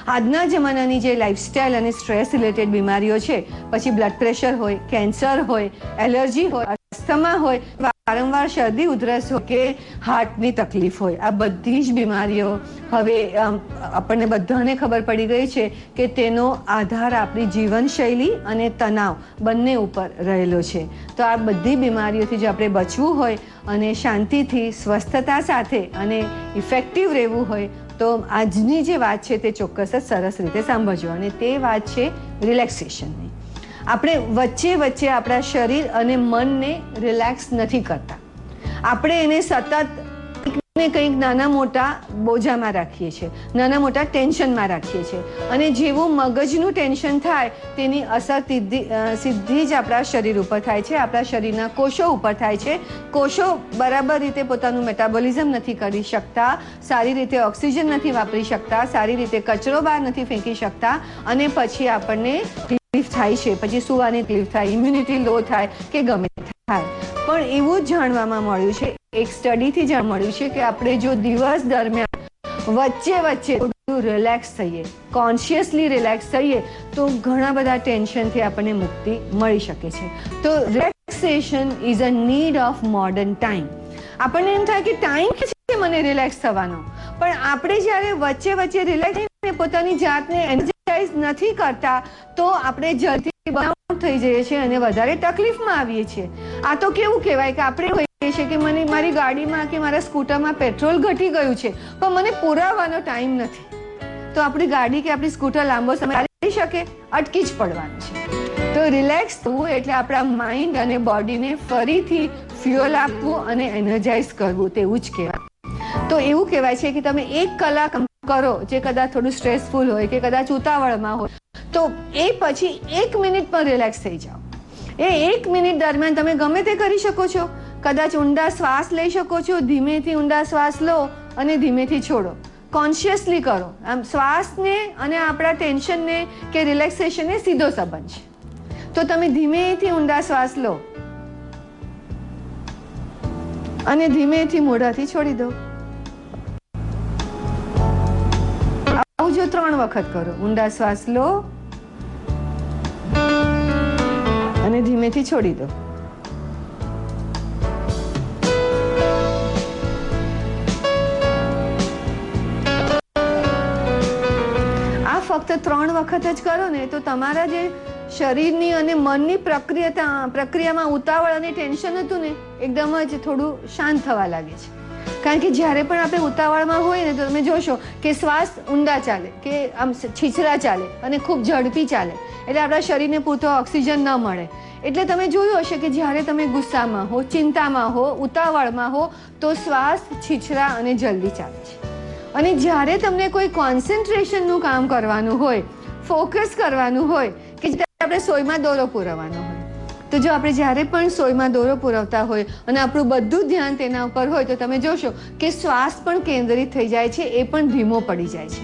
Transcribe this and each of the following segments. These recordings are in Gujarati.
આજના જમાનાની જે લાઇફસ્ટાઇલ અને સ્ટ્રેસ રિલેટેડ બીમારીઓ છે, પછી બ્લડ પ્રેશર હોય, કેન્સર હોય, એલર્જી હોય, અસ્થમા હોય, વારંવાર શરદી ઉધરસ હોય કે હાર્ટની તકલીફ હોય, આ બધી જ બીમારીઓ હવે આપણને બધાને ખબર પડી ગઈ છે કે તેનો આધાર આપણી જીવનશૈલી અને તણાવ બંને ઉપર રહેલો છે. તો આ બધી બીમારીઓથી જો આપણે બચવું હોય અને શાંતિથી સ્વસ્થતા સાથે અને ઇફેક્ટિવ રહેવું હોય તો આજની જે વાત છે તે ચોક્કસ જ સરસ રીતે સાંભળજો. અને તે વાત છે રિલેક્સેશનની. આપણે વચ્ચે વચ્ચે આપણા શરીર અને મનને રિલેક્સ નથી કરતા. આપણે એને સતત કંઈક નાના મોટા બોજામાં રાખીએ છીએ, નાના મોટા ટેન્શનમાં રાખીએ છીએ, અને જેવું મગજનું ટેન્શન થાય તેની અસર સીધી જ આપણા શરીર ઉપર થાય છે, આપણા શરીરના કોષો ઉપર થાય છે. કોષો બરાબર રીતે પોતાનું મેટાબોલિઝમ નથી કરી શકતા, સારી રીતે ઓક્સિજન નથી વાપરી શકતા, સારી રીતે કચરો બહાર નથી ફેંકી શકતા, અને પછી આપણને તકલીફ થાય છે, પછી સુવાની તકલીફ થાય, ઇમ્યુનિટી લો થાય કે ગમે થાય. પણ એવું જ જાણવામાં મળ્યું છે, એક સ્ટડીથી જાણવા મળ્યું છે કે આપણે જો દિવસ દરમિયાન વચ્ચે વચ્ચે રિલેક્સ થઈએ, કોન્શિયસલી રિલેક્સ થઈએ તો ઘણા બધા ટેન્શનથી આપણને મુક્તિ મળી શકે છે. તો relaxation is a need of modern time. આપણને એમ થાય કે ટાઈમ છે મને રિલેક્સ થવાનો, પણ આપણે જ્યારે વચ્ચે વચ્ચે રિલેક્સ પોતાની જાતને એનર્જાઇઝ નથી કરતા તો આપણે જલ્દી બર્નઆઉટ થઈ જઈએ છીએ અને વધારે તકલીફમાં આવીએ છીએ. આ તો કેવું કહેવાય કે આપણે કહીએ છીએ કે મને મારી ગાડીમાં કે મારા સ્કૂટરમાં પેટ્રોલ ઘટી ગયું છે પણ મને પુરાવાનો ટાઈમ નથી, તો આપણી ગાડી કે આપણી સ્કૂટર લાંબો સમય ચાલી શકે? અટકી જ પડવાનું છે. તો રિલેક્સ થવું એટલે આપણા માઇન્ડ અને બોડીને ફરીથી ફ્યુઅલ આપવું અને એનર્જાઇઝ કરવું, તેવું જ કહેવાય. તો એવું કહેવાય છે કે તમે 1 કલાક કરો જે કદાચ થોડું સ્ટ્રેસફુલ હોય કે કદાચ ઉતાવળમાં હોય, તો એ પછી 1 મિનિટ પર રિલેક્સ થઈ જાઓ. એ 1 મિનિટ દરમિયાન તમે ગમે તે કરી શકો છો. કદાચ ઊંડા શ્વાસ લઈ શકો છો, ધીમેથી ઊંડા શ્વાસ લો અને ધીમેથી છોડો. કોન્શિયસલી કરો. આમ શ્વાસને અને આપણા ટેન્શનને કે રિલેક્સેશનને સીધો સંબંધ છે. તો તમે ધીમેથી ઊંડા શ્વાસ લો અને ધીમેથી મોઢાથી છોડી દો. આવું જો 3 વખત કરો. ઊંડા શ્વાસ લો અને ધીમેથી છોડી દો. આ ફક્ત 3 વખત જ કરો ને તો તમારા જે શરીરની અને મનની પ્રક્રિયામાં ઉતાવળ અને ટેન્શન હતું ને એકદમ જ થોડું શાંત થવા લાગે છે. કારણ કે જ્યારે પણ આપણે ઉતાવળમાં હોય ને તો તમે જોશો કે શ્વાસ ઊંડા ચાલે કે આમ છીછરા ચાલે અને ખૂબ ઝડપી ચાલે, એટલે આપણા શરીરને પૂરતો ઓક્સિજન ન મળે. એટલે તમે જોયું હશે કે જ્યારે તમે ગુસ્સામાં હો, ચિંતામાં હો, ઉતાવળમાં હો તો શ્વાસ છીછરા અને જલ્દી ચાલે છે. અને જ્યારે તમને કોઈ કોન્સન્ટ્રેશનનું કામ કરવાનું હોય, ફોકસ કરવાનું હોય કે આપણે સોયમાં દોરો પુરવવાનો હોય, તો જો આપણે જ્યારે પણ સોયમાં દોરો પુરવતા હોય અને આપણું બધું ધ્યાન તેના ઉપર હોય તો તમે જોશો કે શ્વાસ પણ કેન્દ્રિત થઈ જાય છે, એ પણ ધીમો પડી જાય છે.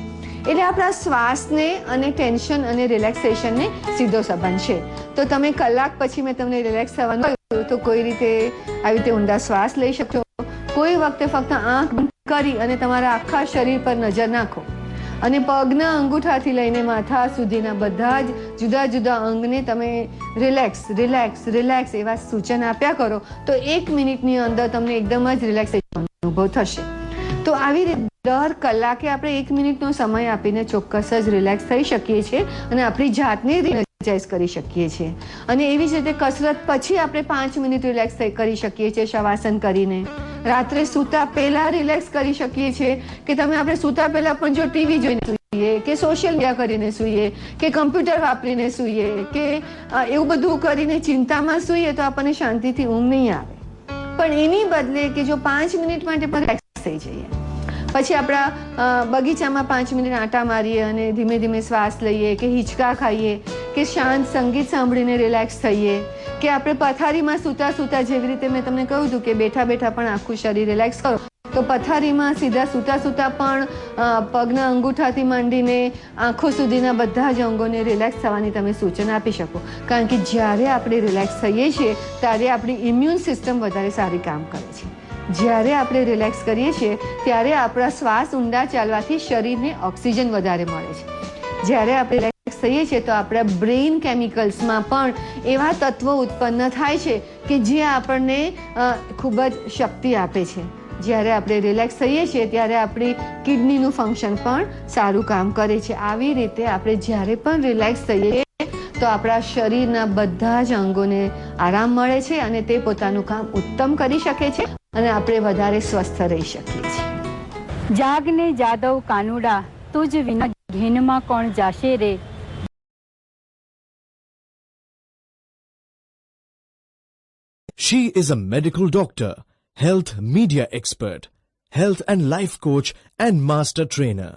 એટલે આપણા શ્વાસને અને ટેન્શન અને રિલેક્સેશનને સીધો સંબંધ છે. તો તમે કલાક પછી મેં તમને રિલેક્સ થવાનું કહ્યું તો કોઈ રીતે આવી રીતે ઊંડા શ્વાસ લઈ શકશો. કોઈ વખતે ફક્ત આંખ બંધ કરી અને તમારા આખા શરીર પર નજર નાખો અને પગના અંગૂઠાથી લઈને માથા સુધીના બધા જ જુદા જુદા અંગને તમે રિલેક્સ રિલેક્સ રિલેક્સ એવા સૂચન આપ્યા કરો તો 1 મિનિટની અંદર તમને એકદમ જ રિલેક્સેશન અનુભવ થશે. તો આવી રીતે દર કલાકે આપણે 1 મિનિટનો સમય આપીને ચોક્કસ જ રિલેક્સ થઈ શકીએ છીએ અને આપણી જાતને રિલેક્સ કરી શકીએ છીએ. અને એવી જ રીતે કસરત પછી આપણે 5 મિનિટ રિલેક્સ કરી શકીએ છીએ શવાસન કરીને. રાત્રે સૂતા પહેલા રિલેક્સ કરી શકીએ છીએ કે તમે આપણે સૂતા પહેલા પણ જો ટીવી જોઈને સૂઈએ કે સોશિયલ મીડિયા કરીને સૂઈએ કે કમ્પ્યુટર વાપરીને સૂઈએ કે એવું બધું કરીને ચિંતામાં સૂઈએ તો આપણને શાંતિથી ઊંઘ નહીં આવે. પણ એની બદલે કે જો 5 મિનિટ માટે પણ રિલેક્સ થઈ જઈએ, પછી આપણા બગીચામાં 5 મિનિટ આંટા મારીએ અને ધીમે ધીમે શ્વાસ લઈએ કે હિંચકા ખાઈએ કે શાંત સંગીત સાંભળીને રિલેક્સ થઈએ કે આપણે પથારીમાં સૂતા સૂતા જેવી રીતે મેં તમને કહ્યું હતું કે બેઠા બેઠા પણ આખું શરીર રિલેક્સ કરો, તો પથારીમાં સીધા સૂતા સૂતા પણ પગના અંગૂઠાથી માંડીને આંખો સુધીના બધા જ અંગોને રિલેક્સ થવાની તમે સૂચન આપી શકો. કારણ કે જ્યારે આપણે રિલેક્સ થઈએ છીએ ત્યારે આપણી ઇમ્યુન સિસ્ટમ વધારે સારી કામ કરે છે. જ્યારે આપણે રિલેક્સ કરીએ છીએ ત્યારે આપણા શ્વાસ ઊંડા ચાલવાથી શરીરને ઓક્સિજન વધારે મળે છે. જ્યારે આપણે રિલેક્સ થઈએ છીએ તો આપણા બ્રેઇન કેમિકલ્સમાં પણ એવા તત્વો ઉત્પન્ન થાય છે કે જે આપણને ખૂબ જ શક્તિ આપે છે. જ્યારે આપણે રિલેક્સ થઈએ છીએ ત્યારે આપણી કિડનીનું ફંક્શન પણ સારું કામ કરે છે. આવી રીતે આપણે જ્યારે પણ રિલેક્સ થઈએ તો આપણા શરીરના બધા જ અંગોને આરામ મળે છે અને તે પોતાનું કામ ઉત્તમ કરી શકે છે અને આપણે વધારે સ્વસ્થ રહી શકીએ છીએ. જાગને જાદવ કાનુડા તુજ વિના ઘેનમાં કોણ જાશે રે. She is a medical doctor, health media expert, health and life coach and master trainer.